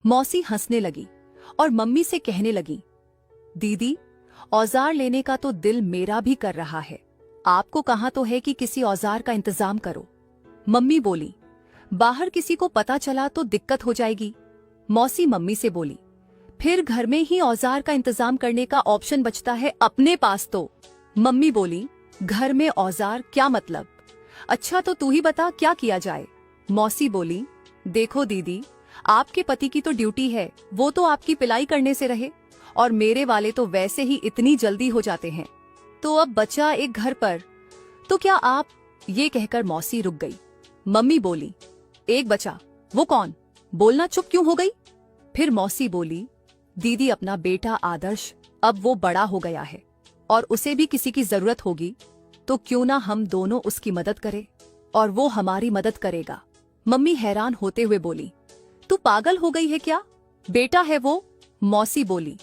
मौसी हंसने लगी और मम्मी से कहने लगी, दीदी, औजार लेने का तो दिल मेरा भी कर रहा है। आपको कहा तो है कि किसी औजार का इंतजाम करो। मम्मी बोली, बाहर किसी को पता चला तो दिक्कत हो जाएगी। मौसी मम्मी से बोली, फिर घर में ही औजार का इंतजाम करने का ऑप्शन बचता है अपने पास तो। मम्मी बोली, घर में औजार क्या मतलब? अच्छा तो तू ही बता क्या किया जाए। मौसी बोली, देखो दीदी, आपके पति की तो ड्यूटी है, वो तो आपकी पिलाई करने से रहे, और मेरे वाले तो वैसे ही इतनी जल्दी हो जाते हैं, तो अब बचा एक घर पर, तो क्या आप? ये कहकर मौसी रुक गई। मम्मी बोली, एक बचा, वो कौन? बोलना चुप क्यों हो गई? फिर मौसी बोली, दीदी अपना बेटा आदर्श, अब वो बड़ा हो गया है और उसे भी किसी की जरूरत होगी, तो क्यों ना हम दोनों उसकी मदद करें और वो हमारी मदद करेगा। मम्मी हैरान होते हुए बोली, तू पागल हो गई है क्या? बेटा है वो। मौसी बोली,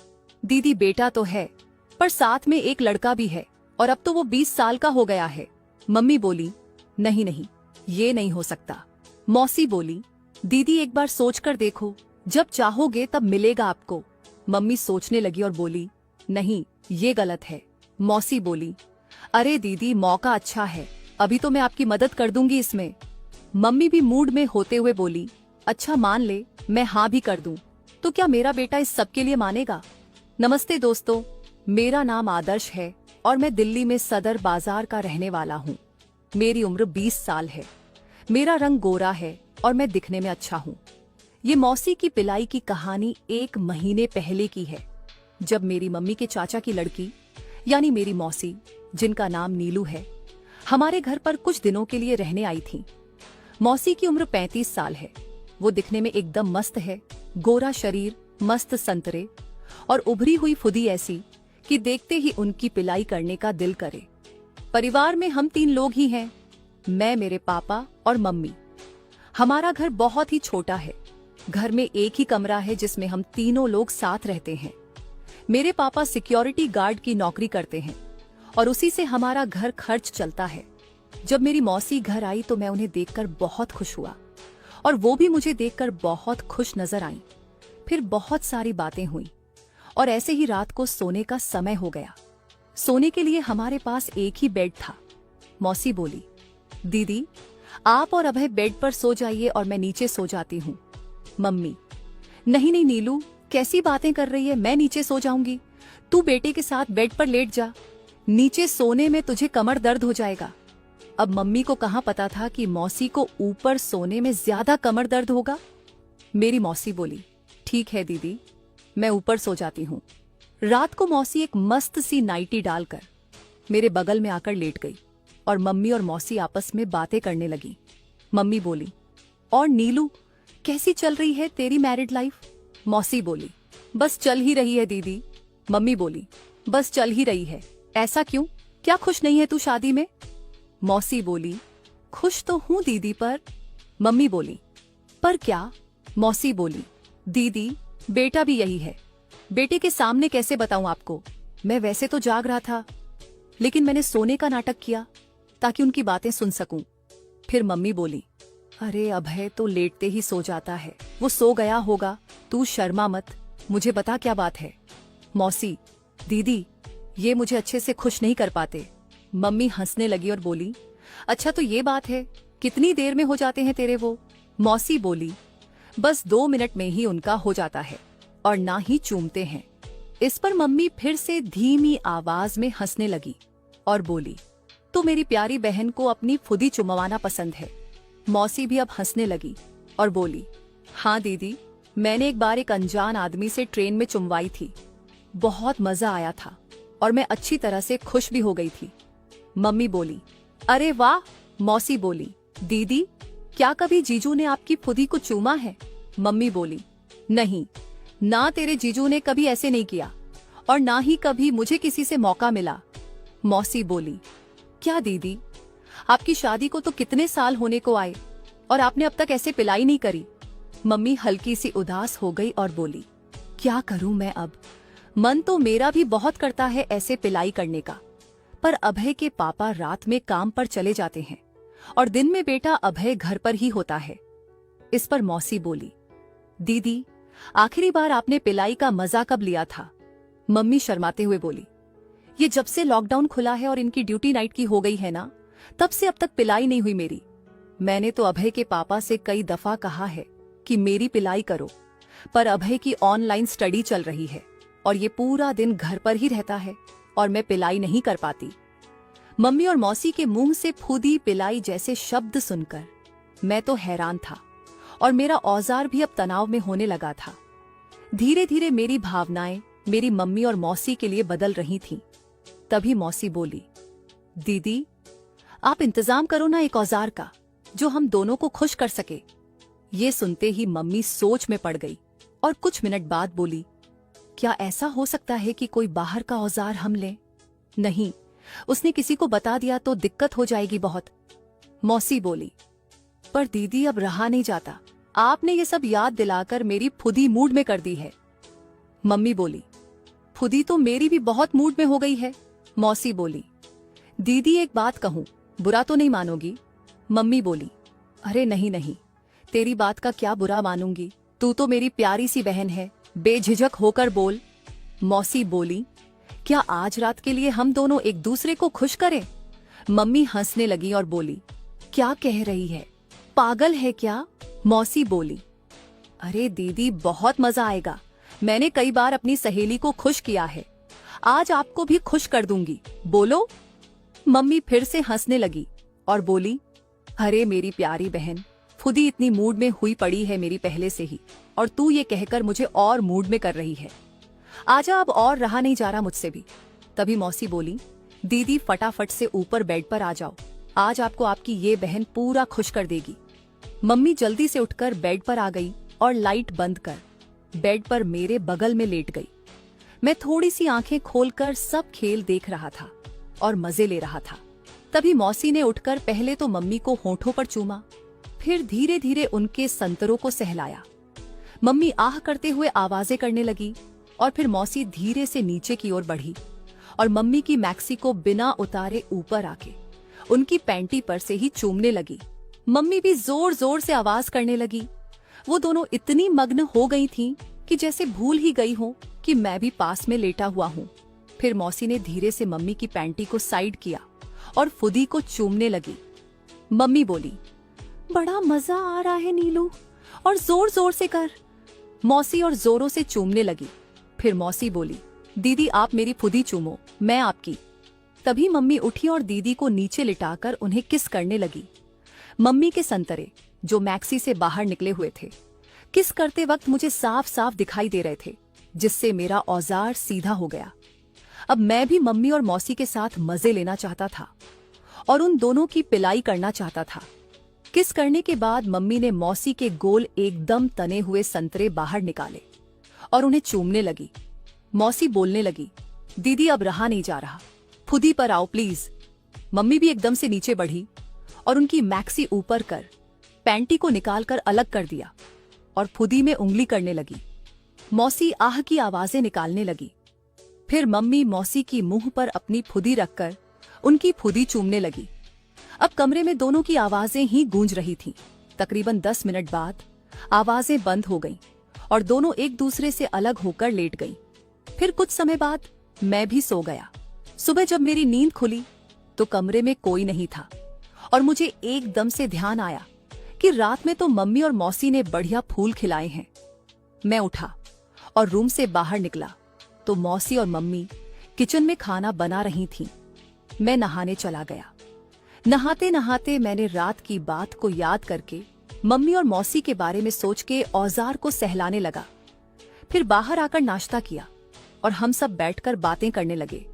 दीदी बेटा तो है, पर साथ में एक लड़का भी है, और अब तो वो 20 साल का हो गया है। मम्मी बोली, नहीं नहीं, ये नहीं हो सकता। मौसी बोली, दीदी एक बार सोच कर देखो, जब चाहोगे तब मिलेगा आपको। मम्मी सोचने लगी और बोली, नहीं, ये गलत है। मौसी बोली, अरे दीदी, मौका अच्छा है, अभी तो मैं आपकी मदद कर दूंगी इसमें। मम्मी भी मूड में होते हुए बोली, अच्छा मान ले, मैं हाँ भी कर दूं, तो क्या मेरा बेटा इस सब के लिए मानेगा? नमस्ते दोस्तों, मेरा नाम आदर्श है और मैं दिल्ली में सदर बाजार का रहने वाला हूँ। मेरी उम्र 20 साल है, मेरा रंग गोरा है और मैं दिखने में अच्छा हूँ। ये मौसी की पिलाई की कहानी 1 महीने पहले की है, जब मेरी मम्मी के चाचा की लड़की यानी मेरी मौसी, जिनका नाम नीलू है, हमारे घर पर कुछ दिनों के लिए रहने आई थी। मौसी की उम्र 35 साल है। वो दिखने में एकदम मस्त है, गोरा शरीर, मस्त संतरे और उभरी हुई फुदी ऐसी कि देखते ही उनकी पिलाई करने का दिल करे। परिवार में हम 3 लोग ही हैं, मैं, मेरे पापा और मम्मी। हमारा घर बहुत ही छोटा है। घर में एक ही कमरा है जिसमें हम तीनों लोग साथ रहते हैं। मेरे पापा सिक्योरिटी गार्ड की नौकरी करते हैं और उसी से हमारा घर खर्च चलता है। जब मेरी मौसी घर आई तो मैं उन्हें देखकर बहुत खुश हुआ और वो भी मुझे देखकर बहुत खुश नजर आईं। फिर बहुत सारी बातें हुई और ऐसे ही रात को सोने का समय हो गया। सोने के लिए हमारे पास एक ही बेड था। मौसी बोली, दीदी, आप और अभय बेड पर सो जाइए और मैं नीचे सो जाती हूँ। मम्मी, नहीं नहीं नीलू, कैसी बातें कर रही है, मैं नीचे सो जाऊंगी। तू बेटे के साथ बेड पर लेट जा, नीचे सोने में तुझे कमर दर्द हो जाएगा। अब मम्मी को कहाँ पता था कि मौसी को ऊपर सोने में ज्यादा कमर दर्द होगा। मेरी मौसी बोली, ठीक है दीदी, मैं ऊपर सो जाती हूँ। रात को मौसी एक मस्त सी नाइटी डालकर मेरे बगल में आकर लेट गई और मम्मी और मौसी आपस में बातें करने लगी। मम्मी बोली, और नीलू, कैसी चल रही है तेरी मैरिड लाइफ? मौसी बोली, बस चल ही रही है दीदी। मम्मी बोली, बस चल ही रही है, ऐसा क्यों? क्या खुश नहीं है तू शादी में? मौसी बोली, खुश तो हूं दीदी, पर। मम्मी बोली, पर क्या? मौसी बोली, दीदी, बेटा भी यही है। बेटे के सामने कैसे बताऊं आपको? मैं वैसे तो जाग रहा था, लेकिन मैंने सोने का नाटक किया ताकि उनकी बातें सुन सकूं। फिर मम्मी बोली, अरे अभय तो लेटते ही सो जाता है, वो सो गया होगा, तू शर्मा मत, मुझे बता क्या बात है। मौसी, दीदी, ये मुझे अच्छे से खुश नहीं कर पाते। मम्मी हंसने लगी और बोली, अच्छा तो ये बात है, कितनी देर में हो जाते हैं तेरे वो? मौसी बोली, बस 2 मिनट में ही उनका हो जाता है और ना ही चूमते हैं। इस पर मम्मी फिर से धीमी आवाज में हंसने लगी और बोली, तो मेरी प्यारी बहन को अपनी फुदी चुमवाना पसंद है। मौसी भी अब हंसने लगी और बोली, हाँ दीदी, मैंने एक बार एक अनजान आदमी से ट्रेन में चुमवाई थी, बहुत मजा आया था और मैं अच्छी तरह से खुश भी हो गई थी। मम्मी बोली, अरे वाह। मौसी बोली, दीदी, क्या कभी जीजू ने आपकी फुदी को चूमा है? मम्मी बोली, नहीं ना, तेरे जीजू ने कभी ऐसे नहीं किया और ना ही कभी मुझे किसी से मौका मिला। मौसी बोली, क्या दीदी, आपकी शादी को तो कितने साल होने को आए और आपने अब तक ऐसे पिलाई नहीं करी। मम्मी हल्की सी उदास हो गई और बोली, क्या करूं मैं अब, मन तो मेरा भी बहुत करता है ऐसे पिलाई करने का, पर अभय के पापा रात में काम पर चले जाते हैं और दिन में बेटा अभय घर पर ही होता है। इस पर मौसी बोली, दीदी, आखिरी बार आपने पिलाई का मजा कब लिया था? मम्मी शर्माते हुए बोली, ये जब से लॉकडाउन खुला है और इनकी ड्यूटी नाइट की हो गई है ना, तब से अब तक पिलाई नहीं हुई मेरी। मैंने तो अभय के पापा से कई दफा कहा है कि मेरी पिलाई करो, पर अभय की ऑनलाइन स्टडी चल रही है और ये पूरा दिन घर पर ही रहता है और मैं पिलाई नहीं कर पाती। मम्मी और मौसी के मुंह से फूदी पिलाई जैसे शब्द सुनकर मैं तो हैरान था और मेरा औजार भी अब तनाव में होने लगा था। धीरे धीरे मेरी भावनाएं मेरी मम्मी और मौसी के लिए बदल रही थीं। तभी मौसी बोली, दीदी आप इंतजाम करो ना एक औजार का जो हम दोनों को खुश कर सके। ये सुनते ही मम्मी सोच में पड़ गई और कुछ मिनट बाद बोली, क्या ऐसा हो सकता है कि कोई बाहर का औजार हम लें? नहीं, उसने किसी को बता दिया तो दिक्कत हो जाएगी बहुत। मौसी बोली, पर दीदी अब रहा नहीं जाता, आपने ये सब याद दिलाकर मेरी फुदी मूड में कर दी है। मम्मी बोली, फुदी तो मेरी भी बहुत मूड में हो गई है। मौसी बोली, दीदी एक बात कहूं, बुरा तो नहीं मानोगी? मम्मी बोली, अरे नहीं नहीं, तेरी बात का क्या बुरा मानूंगी, तू तो मेरी प्यारी सी बहन है, बेझिझक होकर बोल। मौसी बोली, क्या आज रात के लिए हम दोनों एक दूसरे को खुश करें? मम्मी हंसने लगी और बोली, क्या कह रही है, पागल है क्या? मौसी बोली, अरे दीदी बहुत मजा आएगा, मैंने कई बार अपनी सहेली को खुश किया है, आज आपको भी खुश कर दूंगी, बोलो। मम्मी फिर से हंसने लगी और बोली, अरे मेरी प्यारी बहन, फुदी इतनी मूड में हुई पड़ी है मेरी पहले से ही, और तू ये कहकर मुझे और मूड में कर रही है। आजा, अब और रहा नहीं जा रहा मुझसे भी। तभी मौसी बोली, दीदी फटाफट से ऊपर बेड पर आ जाओ, आज आपको आपकी ये बहन पूरा खुश कर देगी। मम्मी जल्दी से उठकर बेड पर आ गई और लाइट बंद कर बेड पर मेरे बगल में लेट गई। मैं थोड़ी सी आंखें खोलकर सब खेल देख रहा था और मजे ले रहा था। तभी मौसी ने उठकर पहले तो मम्मी को होठों पर चूमा, फिर धीरे धीरे उनके संतरों को सहलाया। मम्मी आह करते हुए आवाजें करने लगी और फिर मौसी धीरे से नीचे की ओर बढ़ी और मम्मी की मैक्सी को बिना उतारे ऊपर आके उनकी पैंटी पर से ही चूमने लगी। मम्मी भी जोर जोर से आवाज करने लगी। वो दोनों इतनी मग्न हो गई थीं कि जैसे भूल ही गई हो कि मैं भी पास में लेटा हुआ हूँ। फिर मौसी ने धीरे से मम्मी की पैंटी को साइड किया और फुदी को चूमने लगी। मम्मी बोली, बड़ा मजा आ रहा है नीलू, और जोर जोर से कर। मौसी और जोरों से चूमने लगी। फिर मौसी बोली, दीदी आप मेरी फुदी चूमो, मैं आपकी। तभी मम्मी उठी और दीदी को नीचे लिटाकर उन्हें किस करने लगी। मम्मी के संतरे जो मैक्सी से बाहर निकले हुए थे, किस करते वक्त मुझे साफ साफ दिखाई दे रहे थे, जिससे मेरा औजार सीधा हो गया। अब मैं भी मम्मी और मौसी के साथ मजे लेना चाहता था और उन दोनों की पिलाई करना चाहता था। किस करने के बाद मम्मी ने मौसी के गोल एकदम तने हुए संतरे बाहर निकाले और उन्हें चूमने लगी। मौसी बोलने लगी, दीदी अब रहा नहीं जा रहा, फुदी पर आओ प्लीज। मम्मी भी एकदम से नीचे बढ़ी और उनकी मैक्सी ऊपर कर पैंटी को निकालकर अलग कर दिया और फुदी में उंगली करने लगी। मौसी आह की आवाजें निकालने लगी। फिर मम्मी मौसी की मुंह पर अपनी फुदी रखकर उनकी फुदी चूमने लगी। अब कमरे में दोनों की आवाजें ही गूंज रही थीं। तकरीबन 10 मिनट बाद आवाजें बंद हो गईं और दोनों एक दूसरे से अलग होकर लेट गईं। फिर कुछ समय बाद मैं भी सो गया। सुबह जब मेरी नींद खुली तो कमरे में कोई नहीं था और मुझे एकदम से ध्यान आया कि रात में तो मम्मी और मौसी ने बढ़िया फूल खिलाए हैं। मैं उठा और रूम से बाहर निकला तो मौसी और मम्मी किचन में खाना बना रही थीं। मैं नहाने चला गया। नहाते नहाते मैंने रात की बात को याद करके मम्मी और मौसी के बारे में सोच के औजार को सहलाने लगा। फिर बाहर आकर नाश्ता किया और हम सब बैठकर बातें करने लगे।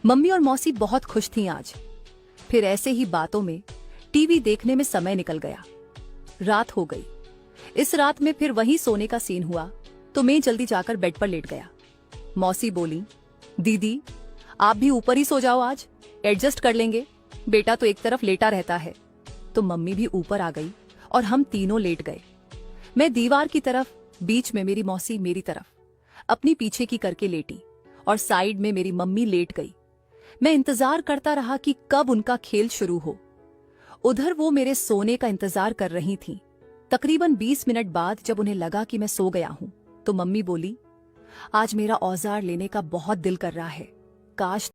मम्मी और मौसी बहुत खुश थीं आज। फिर ऐसे ही बातों में टीवी देखने में समय निकल गया। रात हो गई। इस रात में फिर वही सोने का सीन हुआ तो मैं जल्दी जाकर बेड पर लेट गया। मौसी बोली, दीदी आप भी ऊपर ही सो जाओ, आज एडजस्ट कर लेंगे, बेटा तो एक तरफ लेटा रहता है। तो मम्मी भी ऊपर आ गई और हम तीनों लेट गए। मैं दीवार की तरफ, बीच में मेरी मौसी मेरी तरफ अपनी पीछे की करके लेटी और साइड में मेरी मम्मी लेट गई। मैं इंतजार करता रहा कि कब उनका खेल शुरू हो। उधर वो मेरे सोने का इंतजार कर रही थीं। तकरीबन 20 मिनट बाद जब उन्हें लगा कि मैं सो गया हूं तो मम्मी बोली, आज मेरा औजार लेने का बहुत दिल कर रहा है, काश